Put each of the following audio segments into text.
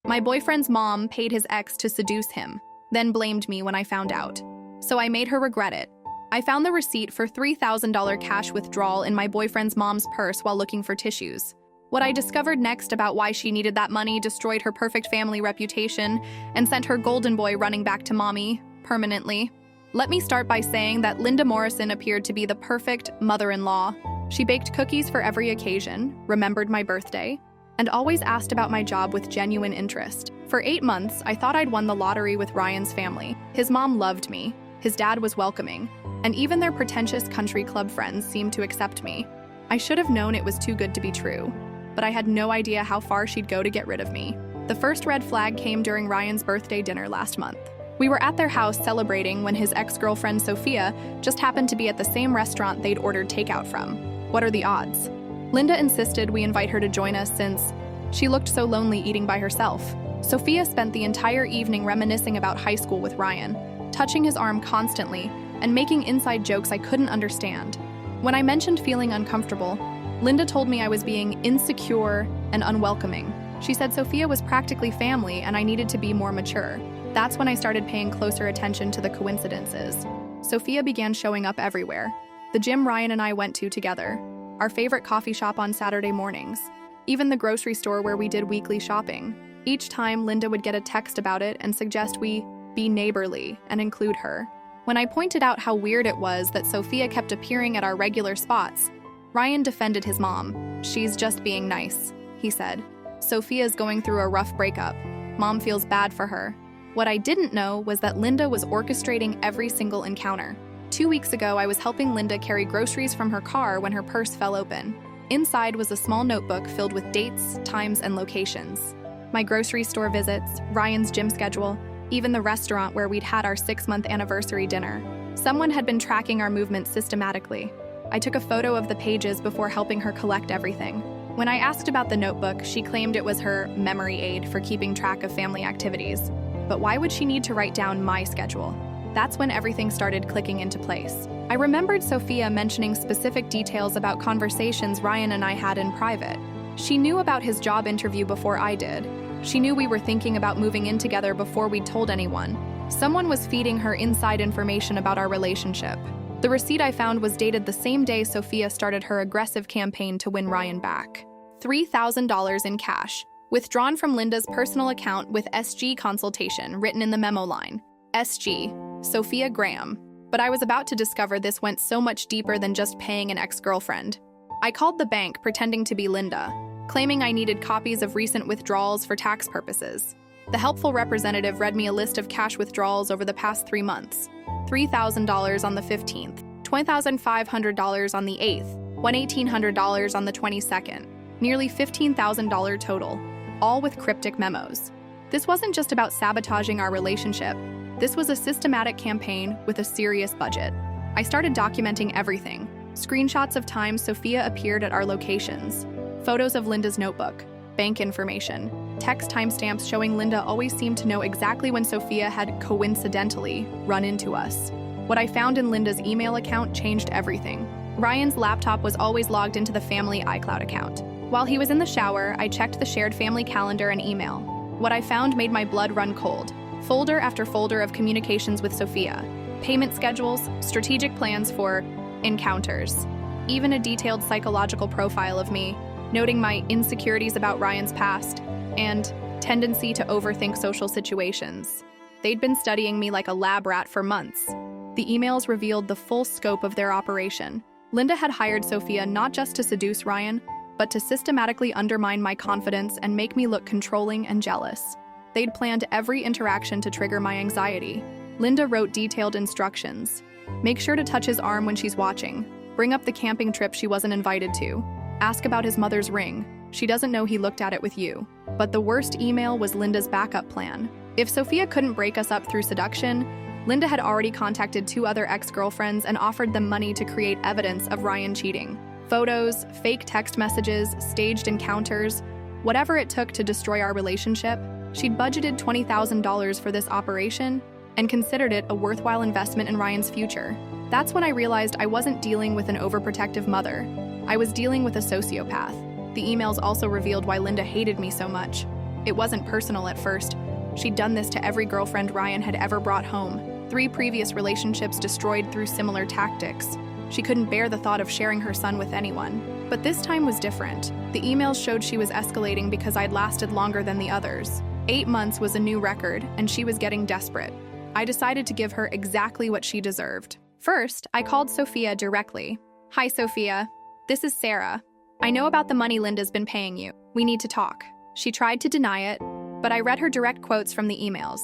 My boyfriend's mom paid his ex to seduce him, then blamed me when I found out. So I made her regret it. I found the receipt for $3,000 cash withdrawal in my boyfriend's mom's purse while looking for tissues. What I discovered next about why she needed that money destroyed her perfect family reputation and sent her golden boy running back to mommy, permanently. Let me start by saying that Linda Morrison appeared to be the perfect mother-in-law. She baked cookies for every occasion, remembered my birthday, and always asked about my job with genuine interest. For 8 months, I thought I'd won the lottery with Ryan's family. His mom loved me, his dad was welcoming, and even their pretentious country club friends seemed to accept me. I should have known it was too good to be true, but I had no idea how far she'd go to get rid of me. The first red flag came during Ryan's birthday dinner last month. We were at their house celebrating when his ex-girlfriend Sophia just happened to be at the same restaurant they'd ordered takeout from. What are the odds? Linda insisted we invite her to join us since she looked so lonely eating by herself. Sophia spent the entire evening reminiscing about high school with Ryan, touching his arm constantly and making inside jokes I couldn't understand. When I mentioned feeling uncomfortable, Linda told me I was being insecure and unwelcoming. She said Sophia was practically family and I needed to be more mature. That's when I started paying closer attention to the coincidences. Sophia began showing up everywhere. The gym Ryan and I went to together, our favorite coffee shop on Saturday mornings, even the grocery store where we did weekly shopping. Each time, Linda would get a text about it and suggest we be neighborly and include her. When I pointed out how weird it was that Sophia kept appearing at our regular spots, Ryan defended his mom. She's just being nice, he said. Sophia's going through a rough breakup. Mom feels bad for her. What I didn't know was that Linda was orchestrating every single encounter. 2 weeks ago, I was helping Linda carry groceries from her car when her purse fell open. Inside was a small notebook filled with dates, times, and locations. My grocery store visits, Ryan's gym schedule, even the restaurant where we'd had our 6-month anniversary dinner. Someone had been tracking our movements systematically. I took a photo of the pages before helping her collect everything. When I asked about the notebook, she claimed it was her memory aid for keeping track of family activities. But why would she need to write down my schedule? That's when everything started clicking into place. I remembered Sophia mentioning specific details about conversations Ryan and I had in private. She knew about his job interview before I did. She knew we were thinking about moving in together before we'd told anyone. Someone was feeding her inside information about our relationship. The receipt I found was dated the same day Sophia started her aggressive campaign to win Ryan back. $3,000 in cash, withdrawn from Linda's personal account with SG consultation written in the memo line. SG, Sophia Graham. But I was about to discover this went so much deeper than just paying an ex-girlfriend. I called the bank pretending to be Linda, claiming I needed copies of recent withdrawals for tax purposes. The helpful representative read me a list of cash withdrawals over the past 3 months. $3,000 on the 15th, $20,500 on the 8th, $1,800 on the 22nd, nearly $15,000 total, all with cryptic memos. This wasn't just about sabotaging our relationship. This was a systematic campaign with a serious budget. I started documenting everything. Screenshots of times Sophia appeared at our locations, photos of Linda's notebook, bank information, text timestamps showing Linda always seemed to know exactly when Sophia had coincidentally run into us. What I found in Linda's email account changed everything. Ryan's laptop was always logged into the family iCloud account. While he was in the shower, I checked the shared family calendar and email. What I found made my blood run cold. Folder after folder of communications with Sophia, payment schedules, strategic plans for encounters, even a detailed psychological profile of me, noting my insecurities about Ryan's past and tendency to overthink social situations. They'd been studying me like a lab rat for months. The emails revealed the full scope of their operation. Linda had hired Sophia not just to seduce Ryan, but to systematically undermine my confidence and make me look controlling and jealous. They'd planned every interaction to trigger my anxiety. Linda wrote detailed instructions. Make sure to touch his arm when she's watching. Bring up the camping trip she wasn't invited to. Ask about his mother's ring. She doesn't know he looked at it with you. But the worst email was Linda's backup plan. If Sophia couldn't break us up through seduction, Linda had already contacted 2 other ex-girlfriends and offered them money to create evidence of Ryan cheating. Photos, fake text messages, staged encounters, whatever it took to destroy our relationship. She'd budgeted $20,000 for this operation and considered it a worthwhile investment in Ryan's future. That's when I realized I wasn't dealing with an overprotective mother. I was dealing with a sociopath. The emails also revealed why Linda hated me so much. It wasn't personal at first. She'd done this to every girlfriend Ryan had ever brought home. 3 previous relationships destroyed through similar tactics. She couldn't bear the thought of sharing her son with anyone. But this time was different. The emails showed she was escalating because I'd lasted longer than the others. 8 months was a new record, and she was getting desperate. I decided to give her exactly what she deserved. First, I called Sophia directly. "Hi, Sophia. This is Sarah. I know about the money Linda's been paying you. We need to talk." She tried to deny it, but I read her direct quotes from the emails.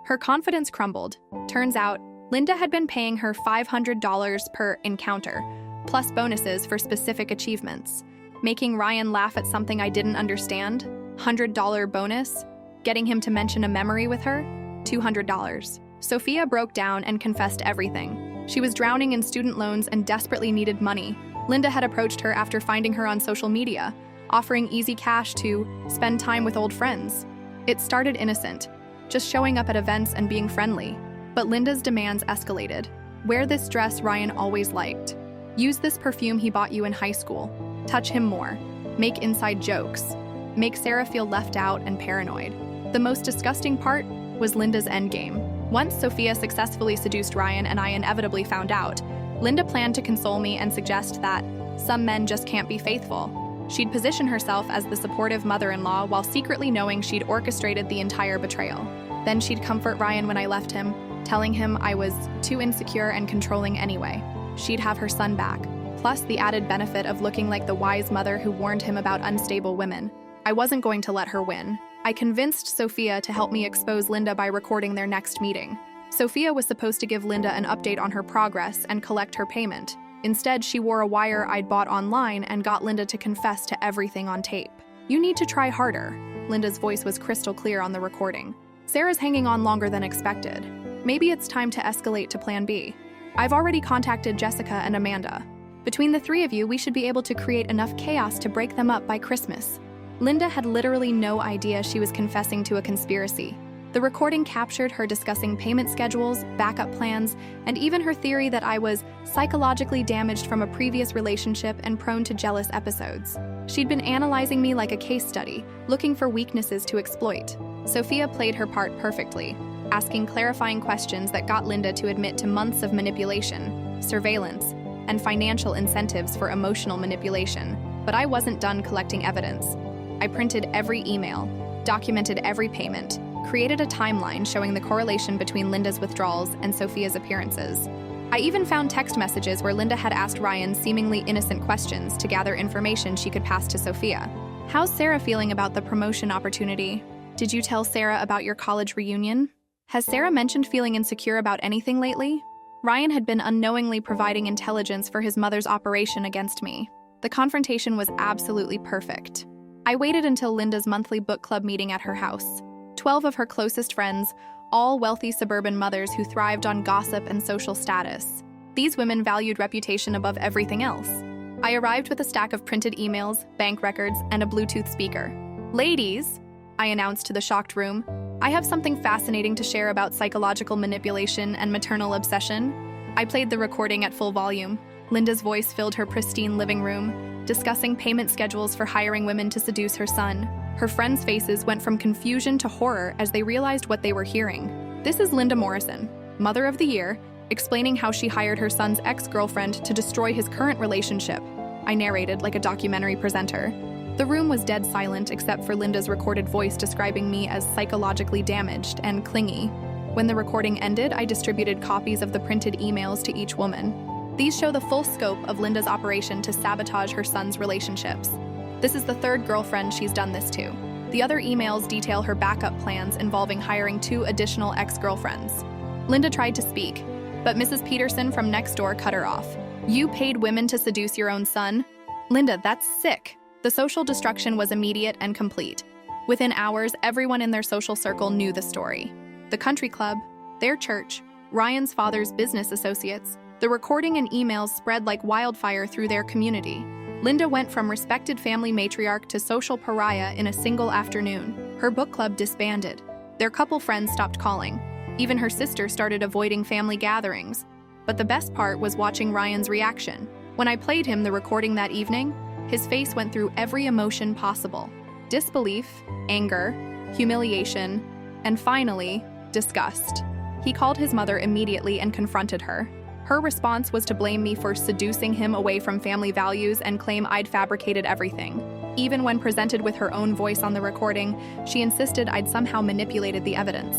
Her confidence crumbled. Turns out, Linda had been paying her $500 per encounter, plus bonuses for specific achievements. Making Ryan laugh at something I didn't understand, $100 bonus. Getting him to mention a memory with her, $200. Sophia broke down and confessed everything. She was drowning in student loans and desperately needed money. Linda had approached her after finding her on social media, offering easy cash to spend time with old friends. It started innocent, just showing up at events and being friendly. But Linda's demands escalated. Wear this dress Ryan always liked. Use this perfume he bought you in high school. Touch him more. Make inside jokes. Make Sarah feel left out and paranoid. The most disgusting part was Linda's endgame. Once Sophia successfully seduced Ryan and I inevitably found out, Linda planned to console me and suggest that some men just can't be faithful. She'd position herself as the supportive mother-in-law while secretly knowing she'd orchestrated the entire betrayal. Then she'd comfort Ryan when I left him, telling him I was too insecure and controlling anyway. She'd have her son back, plus the added benefit of looking like the wise mother who warned him about unstable women. I wasn't going to let her win. I convinced Sophia to help me expose Linda by recording their next meeting. Sophia was supposed to give Linda an update on her progress and collect her payment. Instead, she wore a wire I'd bought online and got Linda to confess to everything on tape. "You need to try harder." Linda's voice was crystal clear on the recording. "Sarah's hanging on longer than expected. Maybe it's time to escalate to Plan B. I've already contacted Jessica and Amanda. Between the 3 of you, we should be able to create enough chaos to break them up by Christmas." Linda had literally no idea she was confessing to a conspiracy. The recording captured her discussing payment schedules, backup plans, and even her theory that I was psychologically damaged from a previous relationship and prone to jealous episodes. She'd been analyzing me like a case study, looking for weaknesses to exploit. Sophia played her part perfectly, asking clarifying questions that got Linda to admit to months of manipulation, surveillance, and financial incentives for emotional manipulation. But I wasn't done collecting evidence. I printed every email, documented every payment, created a timeline showing the correlation between Linda's withdrawals and Sophia's appearances. I even found text messages where Linda had asked Ryan seemingly innocent questions to gather information she could pass to Sophia. "How's Sarah feeling about the promotion opportunity? Did you tell Sarah about your college reunion? Has Sarah mentioned feeling insecure about anything lately?" Ryan had been unknowingly providing intelligence for his mother's operation against me. The confrontation was absolutely perfect. I waited until Linda's monthly book club meeting at her house. 12 of her closest friends, all wealthy suburban mothers who thrived on gossip and social status. These women valued reputation above everything else. I arrived with a stack of printed emails, bank records, and a Bluetooth speaker. "Ladies," I announced to the shocked room, "I have something fascinating to share about psychological manipulation and maternal obsession." I played the recording at full volume. Linda's voice filled her pristine living room, discussing payment schedules for hiring women to seduce her son. Her friends' faces went from confusion to horror as they realized what they were hearing. This is Linda Morrison, Mother of the Year, explaining how she hired her son's ex-girlfriend to destroy his current relationship. I narrated like a documentary presenter. The room was dead silent except for Linda's recorded voice describing me as psychologically damaged and clingy. When the recording ended, I distributed copies of the printed emails to each woman. These show the full scope of Linda's operation to sabotage her son's relationships. This is the 3rd girlfriend she's done this to. The other emails detail her backup plans involving hiring 2 additional ex-girlfriends. Linda tried to speak, but Mrs. Peterson from next door cut her off. "You paid women to seduce your own son? Linda, that's sick." The social destruction was immediate and complete. Within hours, everyone in their social circle knew the story. The country club, their church, Ryan's father's business associates. The recording and emails spread like wildfire through their community. Linda went from respected family matriarch to social pariah in a single afternoon. Her book club disbanded. Their couple friends stopped calling. Even her sister started avoiding family gatherings. But the best part was watching Ryan's reaction. When I played him the recording that evening, his face went through every emotion possible. Disbelief, anger, humiliation, and finally, disgust. He called his mother immediately and confronted her. Her response was to blame me for seducing him away from family values and claim I'd fabricated everything. Even when presented with her own voice on the recording, she insisted I'd somehow manipulated the evidence.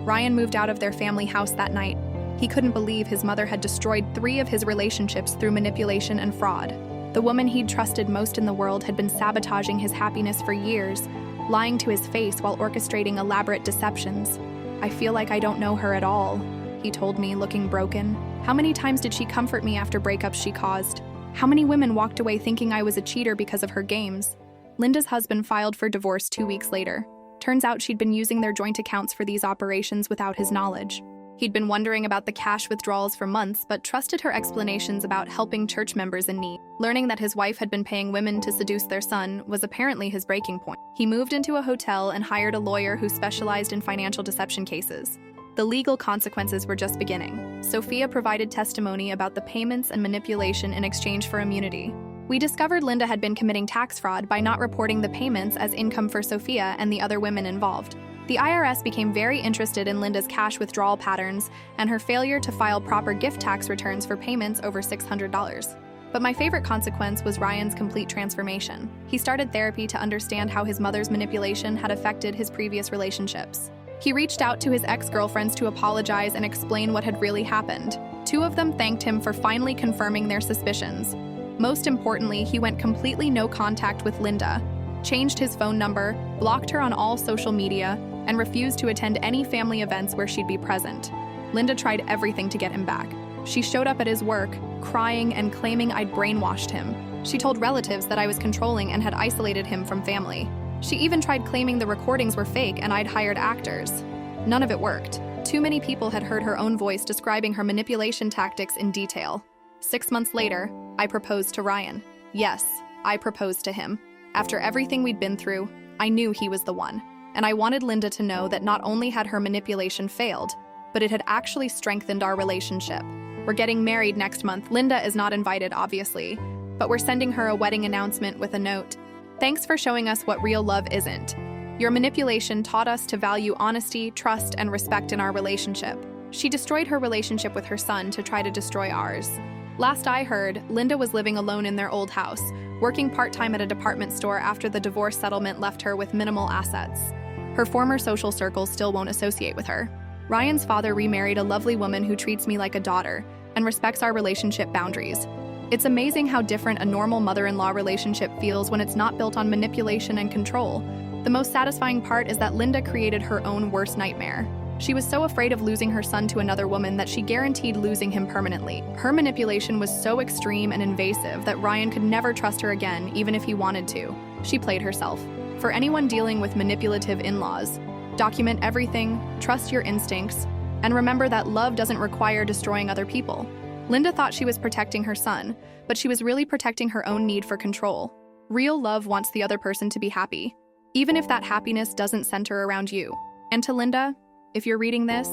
Ryan moved out of their family house that night. He couldn't believe his mother had destroyed 3 of his relationships through manipulation and fraud. The woman he'd trusted most in the world had been sabotaging his happiness for years, lying to his face while orchestrating elaborate deceptions. "I feel like I don't know her at all," he told me, looking broken. "How many times did she comfort me after breakups she caused? How many women walked away thinking I was a cheater because of her games?" Linda's husband filed for divorce 2 weeks later. Turns out she'd been using their joint accounts for these operations without his knowledge. He'd been wondering about the cash withdrawals for months, but trusted her explanations about helping church members in need. Learning that his wife had been paying women to seduce their son was apparently his breaking point. He moved into a hotel and hired a lawyer who specialized in financial deception cases. The legal consequences were just beginning. Sophia provided testimony about the payments and manipulation in exchange for immunity. We discovered Linda had been committing tax fraud by not reporting the payments as income for Sophia and the other women involved. The IRS became very interested in Linda's cash withdrawal patterns and her failure to file proper gift tax returns for payments over $600. But my favorite consequence was Ryan's complete transformation. He started therapy to understand how his mother's manipulation had affected his previous relationships. He reached out to his ex-girlfriends to apologize and explain what had really happened. 2 of them thanked him for finally confirming their suspicions. Most importantly, he went completely no contact with Linda, changed his phone number, blocked her on all social media, and refused to attend any family events where she'd be present. Linda tried everything to get him back. She showed up at his work, crying and claiming I'd brainwashed him. She told relatives that I was controlling and had isolated him from family. She even tried claiming the recordings were fake and I'd hired actors. None of it worked. Too many people had heard her own voice describing her manipulation tactics in detail. 6 months later, I proposed to Ryan. Yes, I proposed to him. After everything we'd been through, I knew he was the one. And I wanted Linda to know that not only had her manipulation failed, but it had actually strengthened our relationship. We're getting married next month. Linda is not invited, obviously, but we're sending her a wedding announcement with a note. "Thanks for showing us what real love isn't. Your manipulation taught us to value honesty, trust, and respect in our relationship." She destroyed her relationship with her son to try to destroy ours. Last I heard, Linda was living alone in their old house, working part-time at a department store after the divorce settlement left her with minimal assets. Her former social circles still won't associate with her. Ryan's father remarried a lovely woman who treats me like a daughter and respects our relationship boundaries. It's amazing how different a normal mother-in-law relationship feels when it's not built on manipulation and control. The most satisfying part is that Linda created her own worst nightmare. She was so afraid of losing her son to another woman that she guaranteed losing him permanently. Her manipulation was so extreme and invasive that Ryan could never trust her again, even if he wanted to. She played herself. For anyone dealing with manipulative in-laws, document everything, trust your instincts, and remember that love doesn't require destroying other people. Linda thought she was protecting her son, but she was really protecting her own need for control. Real love wants the other person to be happy, even if that happiness doesn't center around you. And to Linda, if you're reading this,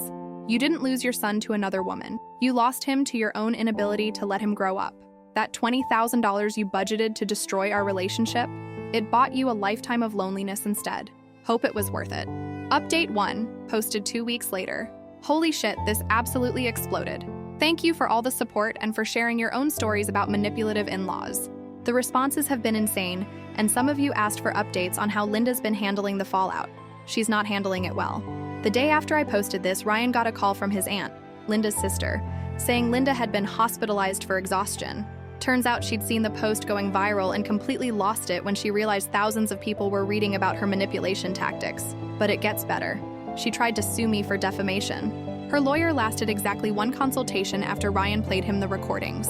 you didn't lose your son to another woman. You lost him to your own inability to let him grow up. That $20,000 you budgeted to destroy our relationship, it bought you a lifetime of loneliness instead. Hope it was worth it. Update 1, posted 2 weeks later. Holy shit, this absolutely exploded. Thank you for all the support and for sharing your own stories about manipulative in-laws. The responses have been insane, and some of you asked for updates on how Linda's been handling the fallout. She's not handling it well. The day after I posted this, Ryan got a call from his aunt, Linda's sister, saying Linda had been hospitalized for exhaustion. Turns out she'd seen the post going viral and completely lost it when she realized thousands of people were reading about her manipulation tactics. But it gets better. She tried to sue me for defamation. Her lawyer lasted exactly 1 consultation after Ryan played him the recordings.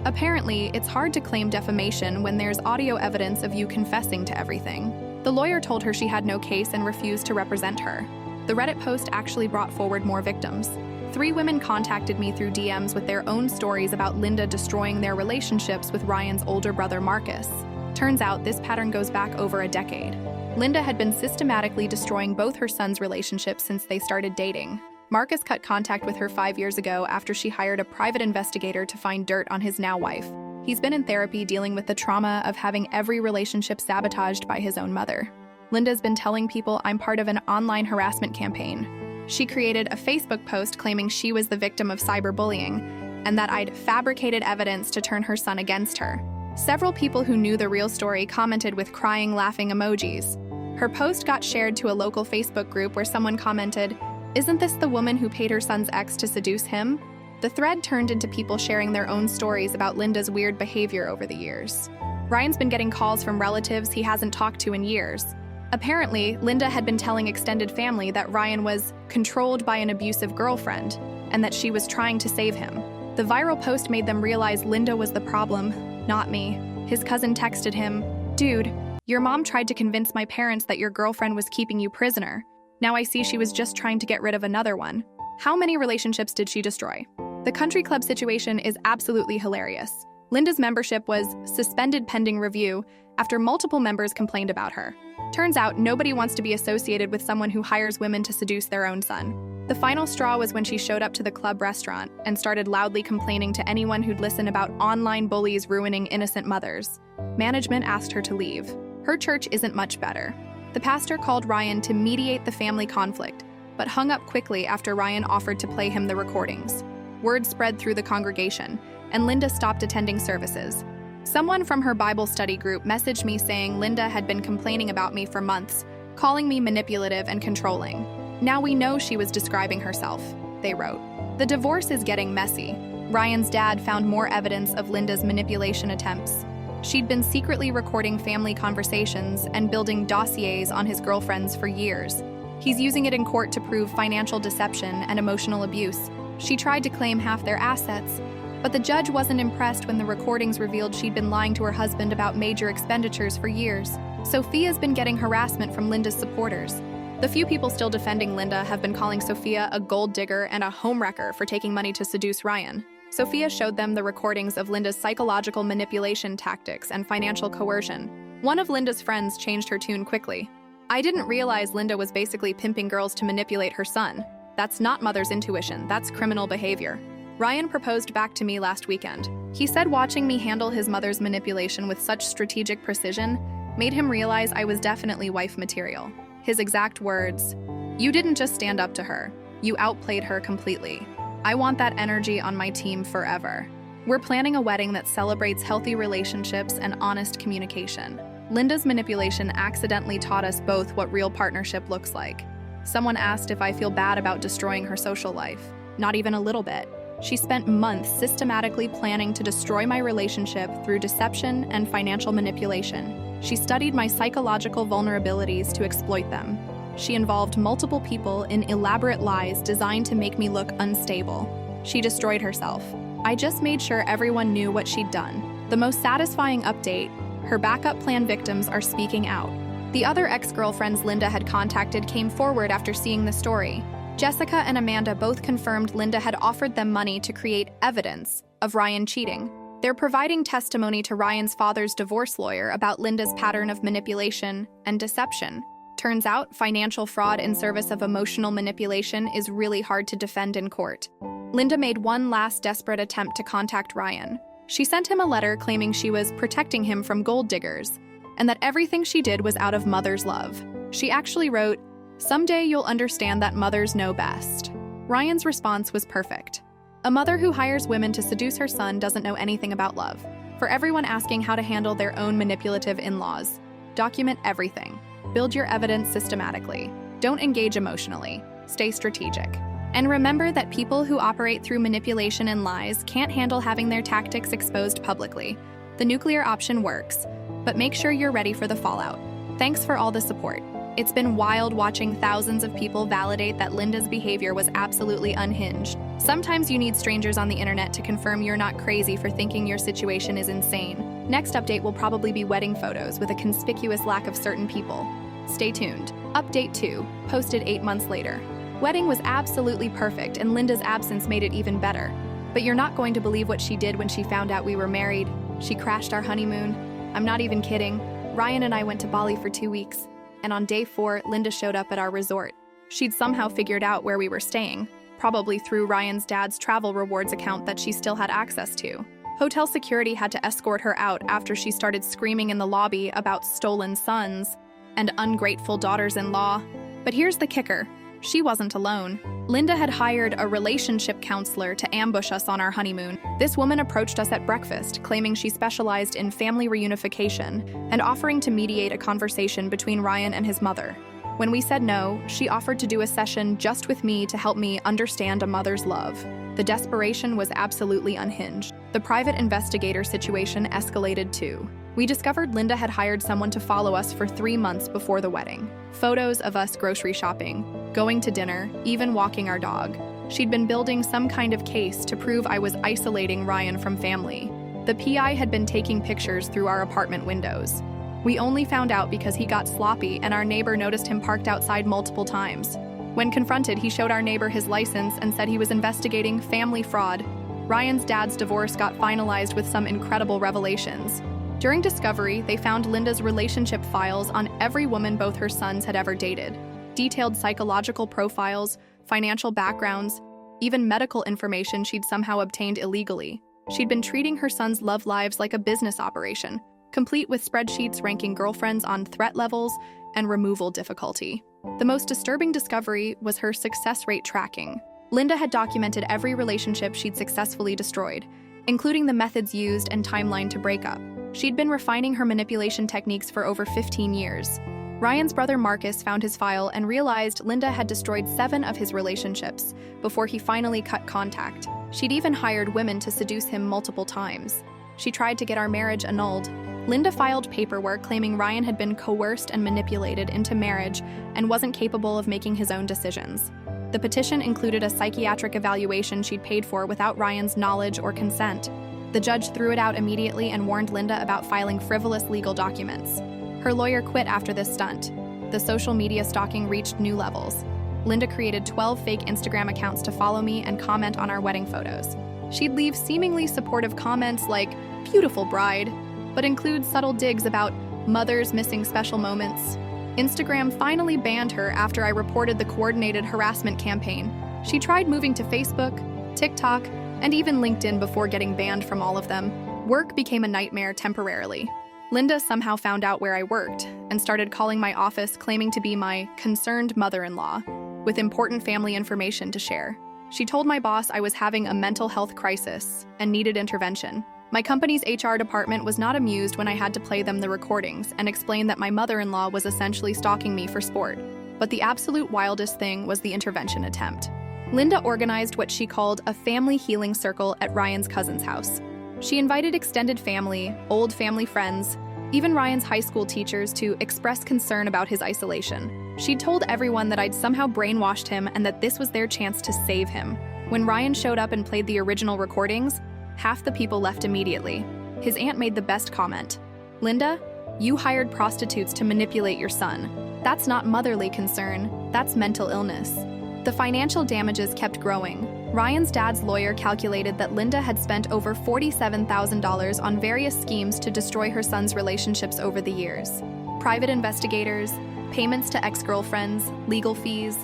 Apparently, it's hard to claim defamation when there's audio evidence of you confessing to everything. The lawyer told her she had no case and refused to represent her. The Reddit post actually brought forward more victims. 3 women contacted me through DMs with their own stories about Linda destroying their relationships with Ryan's older brother Marcus. Turns out this pattern goes back over a decade. Linda had been systematically destroying both her sons' relationships since they started dating. Marcus cut contact with her 5 years ago after she hired a private investigator to find dirt on his now wife. He's been in therapy dealing with the trauma of having every relationship sabotaged by his own mother. Linda's been telling people I'm part of an online harassment campaign. She created a Facebook post claiming she was the victim of cyberbullying and that I'd fabricated evidence to turn her son against her. Several people who knew the real story commented with crying, laughing emojis. Her post got shared to a local Facebook group where someone commented, "Isn't this the woman who paid her son's ex to seduce him?" The thread turned into people sharing their own stories about Linda's weird behavior over the years. Ryan's been getting calls from relatives he hasn't talked to in years. Apparently, Linda had been telling extended family that Ryan was controlled by an abusive girlfriend and that she was trying to save him. The viral post made them realize Linda was the problem, not me. His cousin texted him, "Dude, your mom tried to convince my parents that your girlfriend was keeping you prisoner. Now I see she was just trying to get rid of another one. How many relationships did she destroy?" The country club situation is absolutely hilarious. Linda's membership was suspended pending review after multiple members complained about her. Turns out nobody wants to be associated with someone who hires women to seduce their own son. The final straw was when she showed up to the club restaurant and started loudly complaining to anyone who'd listen about online bullies ruining innocent mothers. Management asked her to leave. Her church isn't much better. The pastor called Ryan to mediate the family conflict, but hung up quickly after Ryan offered to play him the recordings. Word spread through the congregation, and Linda stopped attending services. Someone from her Bible study group messaged me saying Linda had been complaining about me for months, calling me manipulative and controlling. Now we know she was describing herself, they wrote. The divorce is getting messy. Ryan's dad found more evidence of Linda's manipulation attempts. She'd been secretly recording family conversations and building dossiers on his girlfriends for years. He's using it in court to prove financial deception and emotional abuse. She tried to claim half their assets, but the judge wasn't impressed when the recordings revealed she'd been lying to her husband about major expenditures for years. Sophia's been getting harassment from Linda's supporters. The few people still defending Linda have been calling Sophia a gold digger and a homewrecker for taking money to seduce Ryan. Sophia showed them the recordings of Linda's psychological manipulation tactics and financial coercion. One of Linda's friends changed her tune quickly. "I didn't realize Linda was basically pimping girls to manipulate her son. That's not mother's intuition, that's criminal behavior." Ryan proposed back to me last weekend. He said watching me handle his mother's manipulation with such strategic precision made him realize I was definitely wife material. His exact words, "You didn't just stand up to her, you outplayed her completely. I want that energy on my team forever." We're planning a wedding that celebrates healthy relationships and honest communication. Linda's manipulation accidentally taught us both what real partnership looks like. Someone asked if I feel bad about destroying her social life. Not even a little bit. She spent months systematically planning to destroy my relationship through deception and financial manipulation. She studied my psychological vulnerabilities to exploit them. She involved multiple people in elaborate lies designed to make me look unstable. She destroyed herself. I just made sure everyone knew what she'd done. The most satisfying update, her backup plan victims are speaking out. The other ex-girlfriends Linda had contacted came forward after seeing the story. Jessica and Amanda both confirmed Linda had offered them money to create evidence of Ryan cheating. They're providing testimony to Ryan's father's divorce lawyer about Linda's pattern of manipulation and deception. Turns out, financial fraud in service of emotional manipulation is really hard to defend in court. Linda made one last desperate attempt to contact Ryan. She sent him a letter claiming she was protecting him from gold diggers, and that everything she did was out of mother's love. She actually wrote, "Someday you'll understand that mothers know best." Ryan's response was perfect. A mother who hires women to seduce her son doesn't know anything about love. For everyone asking how to handle their own manipulative in-laws, document everything. Build your evidence systematically. Don't engage emotionally. Stay strategic. And remember that people who operate through manipulation and lies can't handle having their tactics exposed publicly. The nuclear option works, but make sure you're ready for the fallout. Thanks for all the support. It's been wild watching thousands of people validate that Linda's behavior was absolutely unhinged. Sometimes you need strangers on the internet to confirm you're not crazy for thinking your situation is insane. Next update will probably be wedding photos with a conspicuous lack of certain people. Stay tuned. Update 2, posted 8 months later. Wedding was absolutely perfect and Linda's absence made it even better. But you're not going to believe what she did when she found out we were married. She crashed our honeymoon. I'm not even kidding. Ryan and I went to Bali for 2 weeks. And on day 4, Linda showed up at our resort. She'd somehow figured out where we were staying, probably through Ryan's dad's travel rewards account that she still had access to. Hotel security had to escort her out after she started screaming in the lobby about stolen sons. and ungrateful daughters-in-law. But here's the kicker. She wasn't alone. Linda had hired a relationship counselor to ambush us on our honeymoon. This woman approached us at breakfast, claiming she specialized in family reunification and offering to mediate a conversation between Ryan and his mother. When we said no, she offered to do a session just with me to help me understand a mother's love. The desperation was absolutely unhinged. The private investigator situation escalated too. We discovered Linda had hired someone to follow us for 3 months before the wedding. Photos of us grocery shopping, going to dinner, even walking our dog. She'd been building some kind of case to prove I was isolating Ryan from family. The PI had been taking pictures through our apartment windows. We only found out because he got sloppy and our neighbor noticed him parked outside multiple times. When confronted, he showed our neighbor his license and said he was investigating family fraud. Ryan's dad's divorce got finalized with some incredible revelations. During discovery, they found Linda's relationship files on every woman both her sons had ever dated. Detailed psychological profiles, financial backgrounds, even medical information she'd somehow obtained illegally. She'd been treating her sons' love lives like a business operation, complete with spreadsheets ranking girlfriends on threat levels and removal difficulty. The most disturbing discovery was her success rate tracking. Linda had documented every relationship she'd successfully destroyed, including the methods used and timeline to break up. She'd been refining her manipulation techniques for over 15 years. Ryan's brother Marcus found his file and realized Linda had destroyed 7 of his relationships before he finally cut contact. She'd even hired women to seduce him multiple times. She tried to get our marriage annulled. Linda filed paperwork claiming Ryan had been coerced and manipulated into marriage and wasn't capable of making his own decisions. The petition included a psychiatric evaluation she'd paid for without Ryan's knowledge or consent. The judge threw it out immediately and warned Linda about filing frivolous legal documents. Her lawyer quit after this stunt. The social media stalking reached new levels. Linda created 12 fake Instagram accounts to follow me and comment on our wedding photos. She'd leave seemingly supportive comments like, "Beautiful bride," but include subtle digs about mothers missing special moments. Instagram finally banned her after I reported the coordinated harassment campaign. She tried moving to Facebook, TikTok, and even LinkedIn before getting banned from all of them. Work became a nightmare temporarily. Linda somehow found out where I worked and started calling my office claiming to be my concerned mother-in-law with important family information to share. She told my boss I was having a mental health crisis and needed intervention. My company's HR department was not amused when I had to play them the recordings and explain that my mother-in-law was essentially stalking me for sport. But the absolute wildest thing was the intervention attempt. Linda organized what she called a family healing circle at Ryan's cousin's house. She invited extended family, old family friends, even Ryan's high school teachers to express concern about his isolation. She'd told everyone that I'd somehow brainwashed him and that this was their chance to save him. When Ryan showed up and played the original recordings, half the people left immediately. His aunt made the best comment. "Linda, you hired prostitutes to manipulate your son. That's not motherly concern, that's mental illness." The financial damages kept growing. Ryan's dad's lawyer calculated that Linda had spent over $47,000 on various schemes to destroy her son's relationships over the years. Private investigators, payments to ex-girlfriends, legal fees,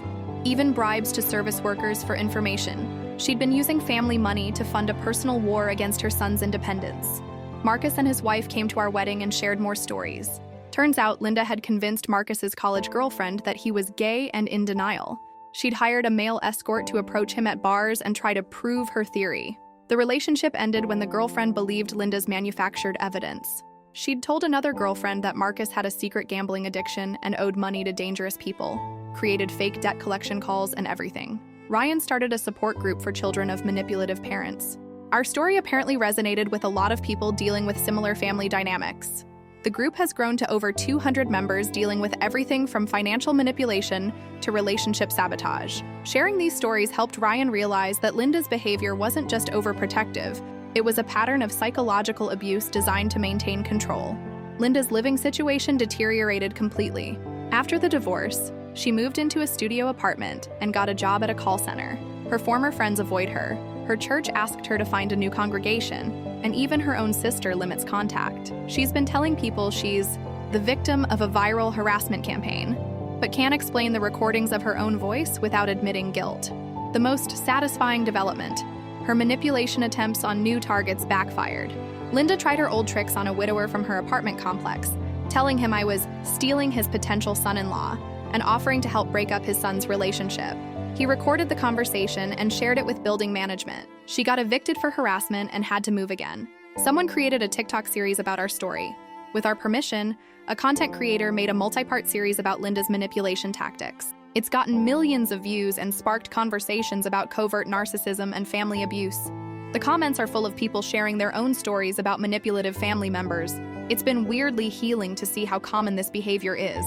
even bribes to service workers for information. She'd been using family money to fund a personal war against her son's independence. Marcus and his wife came to our wedding and shared more stories. Turns out Linda had convinced Marcus's college girlfriend that he was gay and in denial. She'd hired a male escort to approach him at bars and try to prove her theory. The relationship ended when the girlfriend believed Linda's manufactured evidence. She'd told another girlfriend that Marcus had a secret gambling addiction and owed money to dangerous people, created fake debt collection calls and everything. Ryan started a support group for children of manipulative parents. Our story apparently resonated with a lot of people dealing with similar family dynamics. The group has grown to over 200 members dealing with everything from financial manipulation to relationship sabotage. Sharing these stories helped Ryan realize that Linda's behavior wasn't just overprotective, it was a pattern of psychological abuse designed to maintain control. Linda's living situation deteriorated completely. After the divorce, she moved into a studio apartment and got a job at a call center. Her former friends avoid her. Her church asked her to find a new congregation, and even her own sister limits contact. She's been telling people she's the victim of a viral harassment campaign, but can't explain the recordings of her own voice without admitting guilt. The most satisfying development, her manipulation attempts on new targets backfired. Linda tried her old tricks on a widower from her apartment complex, telling him I was stealing his potential son-in-law and offering to help break up his son's relationship. He recorded the conversation and shared it with building management. She got evicted for harassment and had to move again. Someone created a TikTok series about our story. With our permission, a content creator made a multi-part series about Linda's manipulation tactics. It's gotten millions of views and sparked conversations about covert narcissism and family abuse. The comments are full of people sharing their own stories about manipulative family members. It's been weirdly healing to see how common this behavior is.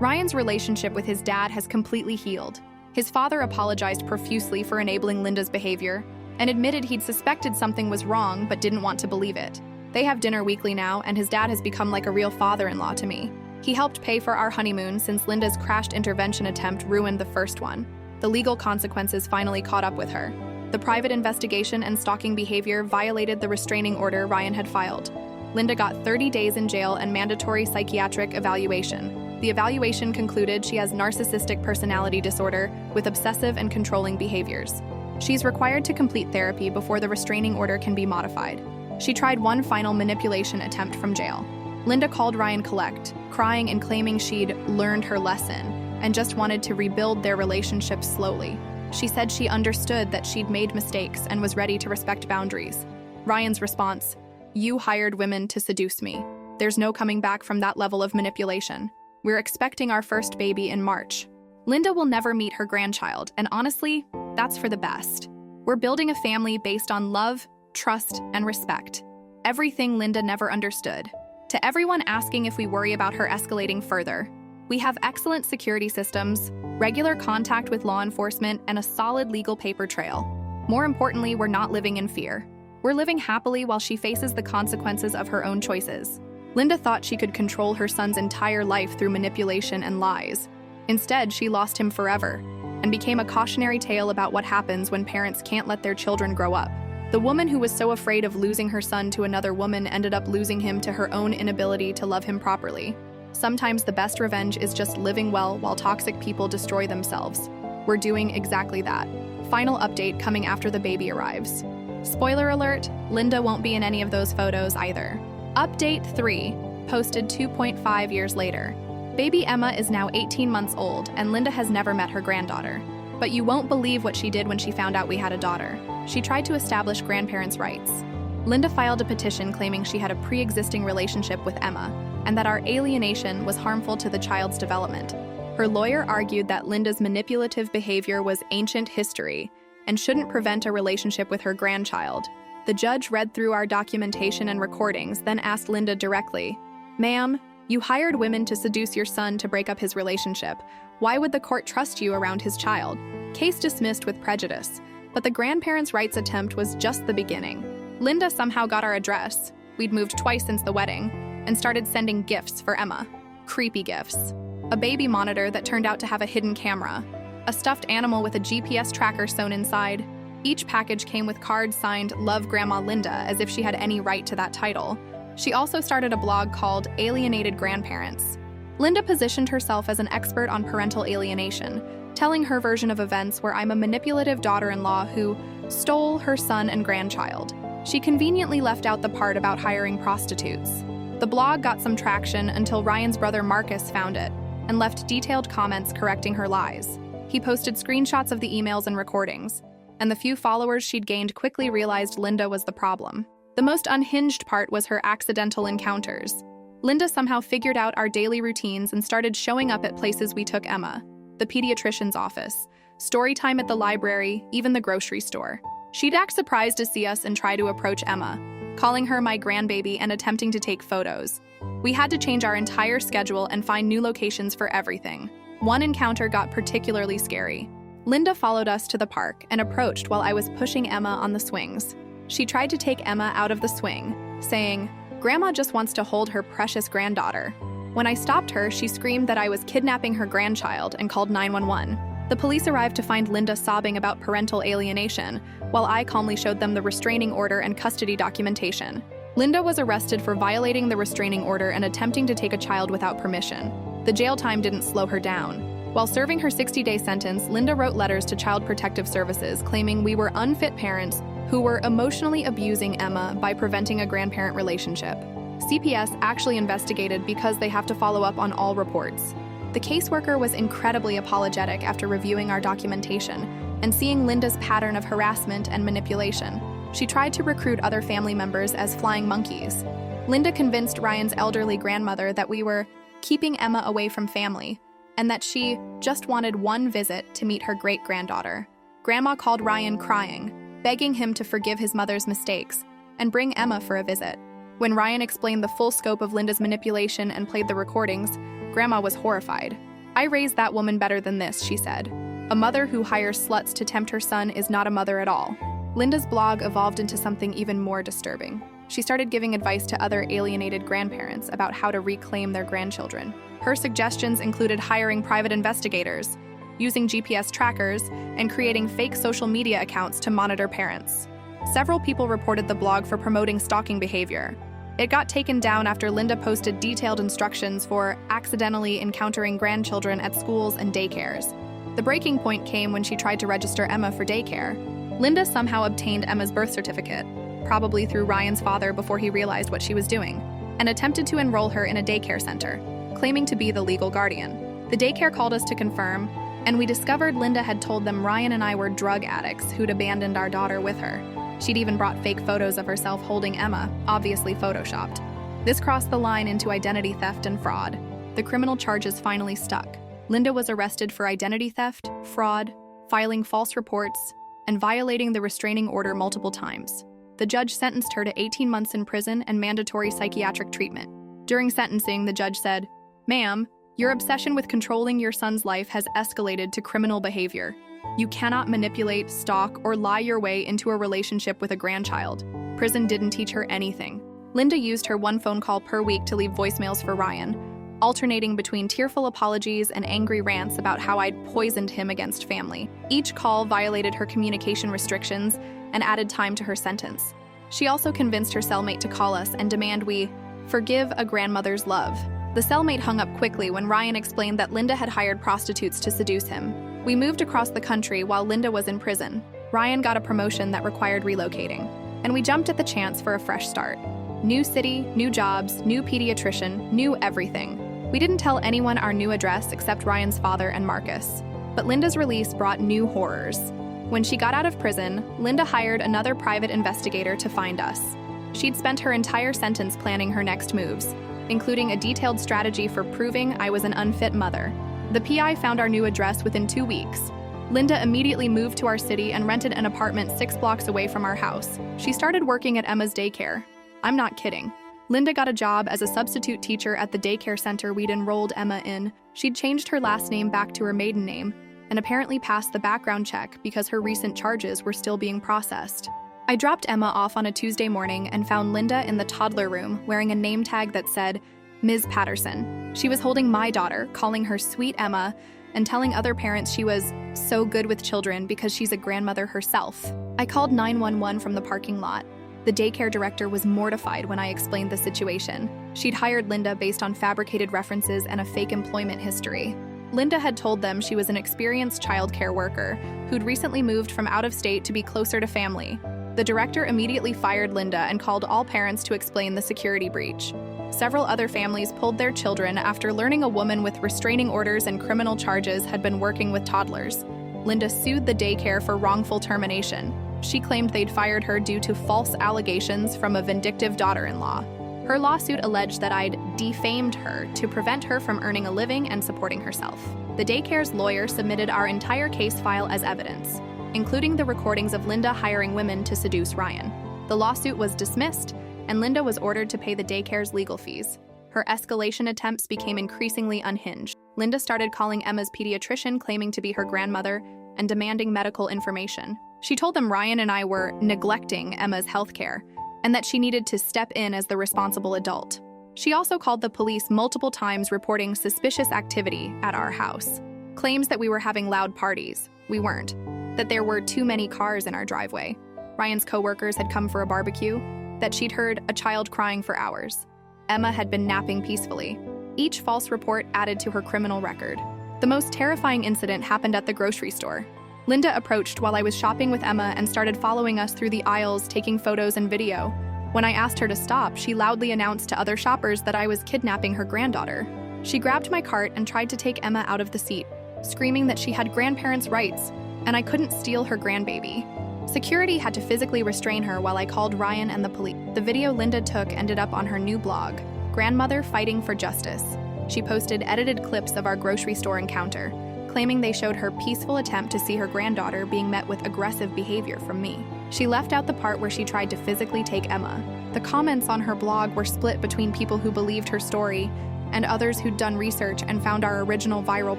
Ryan's relationship with his dad has completely healed. His father apologized profusely for enabling Linda's behavior and admitted he'd suspected something was wrong but didn't want to believe it. They have dinner weekly now, and his dad has become like a real father-in-law to me. He helped pay for our honeymoon since Linda's crashed intervention attempt ruined the first one. The legal consequences finally caught up with her. The private investigation and stalking behavior violated the restraining order Ryan had filed. Linda got 30 days in jail and mandatory psychiatric evaluation. The evaluation concluded she has narcissistic personality disorder with obsessive and controlling behaviors. She's required to complete therapy before the restraining order can be modified. She tried one final manipulation attempt from jail. Linda called Ryan collect, crying and claiming she'd learned her lesson and just wanted to rebuild their relationship slowly. She said she understood that she'd made mistakes and was ready to respect boundaries. Ryan's response: "You hired women to seduce me. There's no coming back from that level of manipulation. We're expecting our first baby in March." Linda will never meet her grandchild, and honestly, that's for the best. We're building a family based on love, trust, and respect. Everything Linda never understood. To everyone asking if we worry about her escalating further, we have excellent security systems, regular contact with law enforcement, and a solid legal paper trail. More importantly, we're not living in fear. We're living happily while she faces the consequences of her own choices. Linda thought she could control her son's entire life through manipulation and lies. Instead, she lost him forever and became a cautionary tale about what happens when parents can't let their children grow up. The woman who was so afraid of losing her son to another woman ended up losing him to her own inability to love him properly. Sometimes the best revenge is just living well while toxic people destroy themselves. We're doing exactly that. Final update coming after the baby arrives. Spoiler alert, Linda won't be in any of those photos either. Update 3, posted 2.5 years later. Baby Emma is now 18 months old, and Linda has never met her granddaughter. But you won't believe what she did when she found out we had a daughter. She tried to establish grandparents' rights. Linda filed a petition claiming she had a pre-existing relationship with Emma, and that our alienation was harmful to the child's development. Her lawyer argued that Linda's manipulative behavior was ancient history and shouldn't prevent a relationship with her grandchild. The judge read through our documentation and recordings, then asked Linda directly, "Ma'am, you hired women to seduce your son to break up his relationship. Why would the court trust you around his child?" Case dismissed with prejudice. But the grandparents' rights attempt was just the beginning. Linda somehow got our address. We'd moved twice since the wedding and started sending gifts for Emma. Creepy gifts. A baby monitor that turned out to have a hidden camera. A stuffed animal with a GPS tracker sewn inside. Each package came with cards signed "Love Grandma Linda," as if she had any right to that title. She also started a blog called Alienated Grandparents. Linda positioned herself as an expert on parental alienation, telling her version of events where I'm a manipulative daughter-in-law who stole her son and grandchild. She conveniently left out the part about hiring prostitutes. The blog got some traction until Ryan's brother Marcus found it and left detailed comments correcting her lies. He posted screenshots of the emails and recordings, and the few followers she'd gained quickly realized Linda was the problem. The most unhinged part was her accidental encounters. Linda somehow figured out our daily routines and started showing up at places we took Emma: the pediatrician's office, story time at the library, even the grocery store. She'd act surprised to see us and try to approach Emma, calling her my grandbaby and attempting to take photos. We had to change our entire schedule and find new locations for everything. One encounter got particularly scary. Linda followed us to the park and approached while I was pushing Emma on the swings. She tried to take Emma out of the swing, saying, "Grandma just wants to hold her precious granddaughter." When I stopped her, she screamed that I was kidnapping her grandchild and called 911. The police arrived to find Linda sobbing about parental alienation, while I calmly showed them the restraining order and custody documentation. Linda was arrested for violating the restraining order and attempting to take a child without permission. The jail time didn't slow her down. While serving her 60-day sentence, Linda wrote letters to Child Protective Services claiming we were unfit parents who were emotionally abusing Emma by preventing a grandparent relationship. CPS actually investigated because they have to follow up on all reports. The caseworker was incredibly apologetic after reviewing our documentation and seeing Linda's pattern of harassment and manipulation. She tried to recruit other family members as flying monkeys. Linda convinced Ryan's elderly grandmother that we were keeping Emma away from family and that she just wanted one visit to meet her great-granddaughter. Grandma called Ryan crying, begging him to forgive his mother's mistakes and bring Emma for a visit. When Ryan explained the full scope of Linda's manipulation and played the recordings, Grandma was horrified. "I raised that woman better than this," she said. "A mother who hires sluts to tempt her son is not a mother at all." Linda's blog evolved into something even more disturbing. She started giving advice to other alienated grandparents about how to reclaim their grandchildren. Her suggestions included hiring private investigators, using GPS trackers, and creating fake social media accounts to monitor parents. Several people reported the blog for promoting stalking behavior. It got taken down after Linda posted detailed instructions for accidentally encountering grandchildren at schools and daycares. The breaking point came when she tried to register Emma for daycare. Linda somehow obtained Emma's birth certificate, probably through Ryan's father before he realized what she was doing, and attempted to enroll her in a daycare center, claiming to be the legal guardian. The daycare called us to confirm, and we discovered Linda had told them Ryan and I were drug addicts who'd abandoned our daughter with her. She'd even brought fake photos of herself holding Emma, obviously photoshopped. This crossed the line into identity theft and fraud. The criminal charges finally stuck. Linda was arrested for identity theft, fraud, filing false reports, and violating the restraining order multiple times. The judge sentenced her to 18 months in prison and mandatory psychiatric treatment. During sentencing, the judge said, "Ma'am, your obsession with controlling your son's life has escalated to criminal behavior. You cannot manipulate, stalk, or lie your way into a relationship with a grandchild. Prison didn't teach her anything." Linda used her one phone call per week to leave voicemails for Ryan, alternating between tearful apologies and angry rants about how I'd poisoned him against family. Each call violated her communication restrictions and added time to her sentence. She also convinced her cellmate to call us and demand we forgive a grandmother's love. The cellmate hung up quickly when Ryan explained that Linda had hired prostitutes to seduce him. We moved across the country while Linda was in prison. Ryan got a promotion that required relocating, and we jumped at the chance for a fresh start. New city, new jobs, new pediatrician, new everything. We didn't tell anyone our new address except Ryan's father and Marcus. But Linda's release brought new horrors. When she got out of prison, Linda hired another private investigator to find us. She'd spent her entire sentence planning her next moves, including a detailed strategy for proving I was an unfit mother. The PI found our new address within 2 weeks. Linda immediately moved to our city and rented an apartment 6 blocks away from our house. She started working at Emma's daycare. I'm not kidding. Linda got a job as a substitute teacher at the daycare center we'd enrolled Emma in. She'd changed her last name back to her maiden name and apparently passed the background check because her recent charges were still being processed. I dropped Emma off on a Tuesday morning and found Linda in the toddler room wearing a name tag that said, Ms. Patterson. She was holding my daughter, calling her Sweet Emma, and telling other parents she was so good with children because she's a grandmother herself. I called 911 from the parking lot. The daycare director was mortified when I explained the situation. She'd hired Linda based on fabricated references and a fake employment history. Linda had told them she was an experienced childcare worker who'd recently moved from out of state to be closer to family. The director immediately fired Linda and called all parents to explain the security breach. Several other families pulled their children after learning a woman with restraining orders and criminal charges had been working with toddlers. Linda sued the daycare for wrongful termination. She claimed they'd fired her due to false allegations from a vindictive daughter-in-law. Her lawsuit alleged that I'd defamed her to prevent her from earning a living and supporting herself. The daycare's lawyer submitted our entire case file as evidence, including the recordings of Linda hiring women to seduce Ryan. The lawsuit was dismissed, and Linda was ordered to pay the daycare's legal fees. Her escalation attempts became increasingly unhinged. Linda started calling Emma's pediatrician, claiming to be her grandmother, and demanding medical information. She told them Ryan and I were neglecting Emma's health care, and that she needed to step in as the responsible adult. She also called the police multiple times reporting suspicious activity at our house. Claims that we were having loud parties. We weren't. That there were too many cars in our driveway. Ryan's coworkers had come for a barbecue. That she'd heard a child crying for hours. Emma had been napping peacefully. Each false report added to her criminal record. The most terrifying incident happened at the grocery store. Linda approached while I was shopping with Emma and started following us through the aisles, taking photos and video. When I asked her to stop, she loudly announced to other shoppers that I was kidnapping her granddaughter. She grabbed my cart and tried to take Emma out of the seat, screaming that she had grandparents' rights and I couldn't steal her grandbaby. Security had to physically restrain her while I called Ryan and the police. The video Linda took ended up on her new blog, Grandmother Fighting for Justice. She posted edited clips of our grocery store encounter, claiming they showed her peaceful attempt to see her granddaughter being met with aggressive behavior from me. She left out the part where she tried to physically take Emma. The comments on her blog were split between people who believed her story and others who'd done research and found our original viral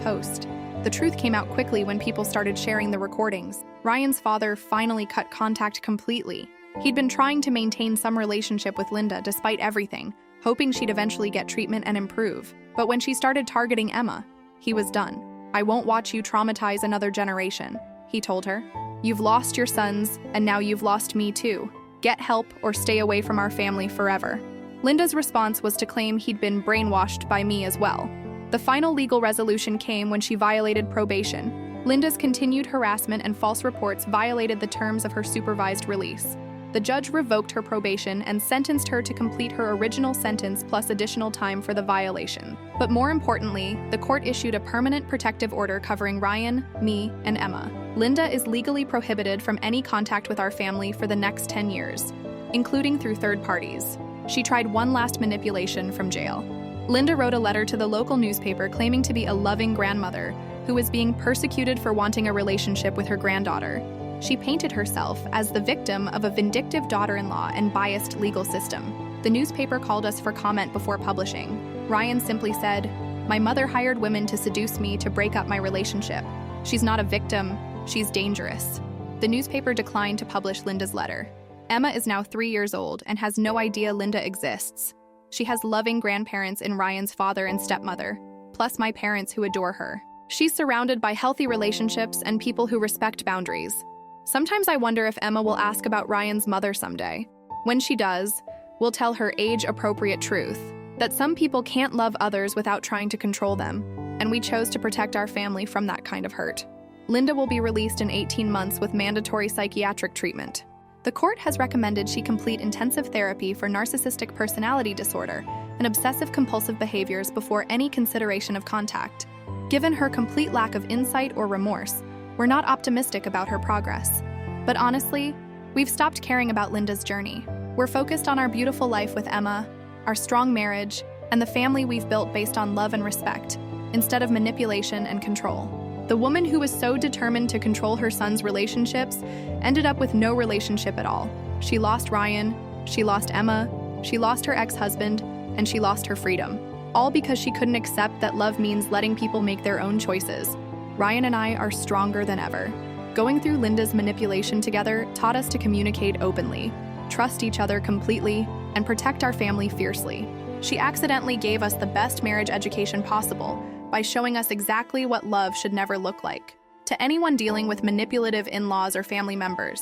post. The truth came out quickly when people started sharing the recordings. Ryan's father finally cut contact completely. He'd been trying to maintain some relationship with Linda despite everything, hoping she'd eventually get treatment and improve. But when she started targeting Emma, he was done. "I won't watch you traumatize another generation," he told her. "You've lost your sons, and now you've lost me too. Get help or stay away from our family forever." Linda's response was to claim he'd been brainwashed by me as well. The final legal resolution came when she violated probation. Linda's continued harassment and false reports violated the terms of her supervised release. The judge revoked her probation and sentenced her to complete her original sentence plus additional time for the violation. But more importantly, the court issued a permanent protective order covering Ryan, me, and Emma. Linda is legally prohibited from any contact with our family for the next 10 years, including through third parties. She tried one last manipulation from jail. Linda wrote a letter to the local newspaper claiming to be a loving grandmother who was being persecuted for wanting a relationship with her granddaughter. She painted herself as the victim of a vindictive daughter-in-law and biased legal system. The newspaper called us for comment before publishing. Ryan simply said, "My mother hired women to seduce me to break up my relationship. She's not a victim, she's dangerous." The newspaper declined to publish Linda's letter. Emma is now 3 years old and has no idea Linda exists. She has loving grandparents in Ryan's father and stepmother, plus my parents who adore her. She's surrounded by healthy relationships and people who respect boundaries. Sometimes I wonder if Emma will ask about Ryan's mother someday. When she does, we'll tell her age-appropriate truth, that some people can't love others without trying to control them, and we chose to protect our family from that kind of hurt. Linda will be released in 18 months with mandatory psychiatric treatment. The court has recommended she complete intensive therapy for narcissistic personality disorder and obsessive-compulsive behaviors before any consideration of contact. Given her complete lack of insight or remorse, we're not optimistic about her progress. But honestly, we've stopped caring about Linda's journey. We're focused on our beautiful life with Emma, our strong marriage, and the family we've built based on love and respect, instead of manipulation and control. The woman who was so determined to control her son's relationships ended up with no relationship at all. She lost Ryan, she lost Emma, she lost her ex-husband, and she lost her freedom. All because she couldn't accept that love means letting people make their own choices. Ryan and I are stronger than ever. Going through Linda's manipulation together taught us to communicate openly, trust each other completely, and protect our family fiercely. She accidentally gave us the best marriage education possible by showing us exactly what love should never look like. To anyone dealing with manipulative in-laws or family members,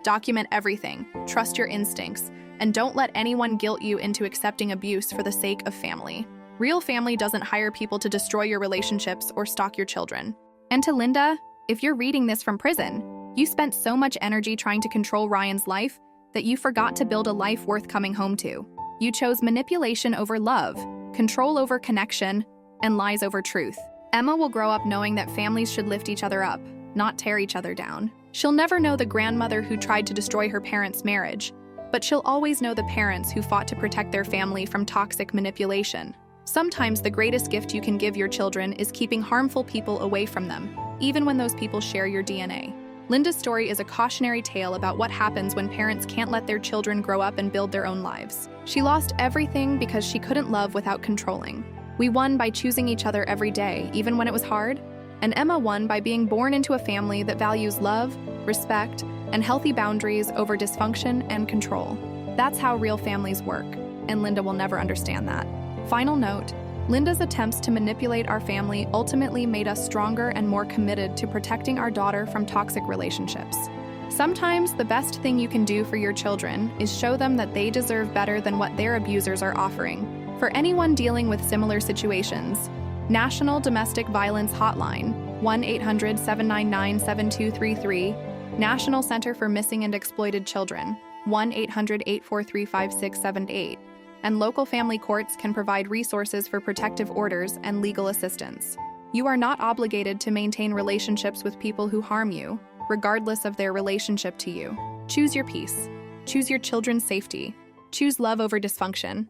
document everything, trust your instincts, and don't let anyone guilt you into accepting abuse for the sake of family. Real family doesn't hire people to destroy your relationships or stalk your children. And to Linda, if you're reading this from prison, you spent so much energy trying to control Ryan's life that you forgot to build a life worth coming home to. You chose manipulation over love, control over connection, and lies over truth. Emma will grow up knowing that families should lift each other up, not tear each other down. She'll never know the grandmother who tried to destroy her parents' marriage, but she'll always know the parents who fought to protect their family from toxic manipulation. Sometimes the greatest gift you can give your children is keeping harmful people away from them, even when those people share your DNA. Linda's story is a cautionary tale about what happens when parents can't let their children grow up and build their own lives. She lost everything because she couldn't love without controlling. We won by choosing each other every day, even when it was hard. And Emma won by being born into a family that values love, respect, and healthy boundaries over dysfunction and control. That's how real families work, and Linda will never understand that. Final note, Linda's attempts to manipulate our family ultimately made us stronger and more committed to protecting our daughter from toxic relationships. Sometimes the best thing you can do for your children is show them that they deserve better than what their abusers are offering. For anyone dealing with similar situations, National Domestic Violence Hotline, 1-800-799-7233, National Center for Missing and Exploited Children, 1-800-843-5678, and local family courts can provide resources for protective orders and legal assistance. You are not obligated to maintain relationships with people who harm you, regardless of their relationship to you. Choose your peace. Choose your children's safety. Choose love over dysfunction.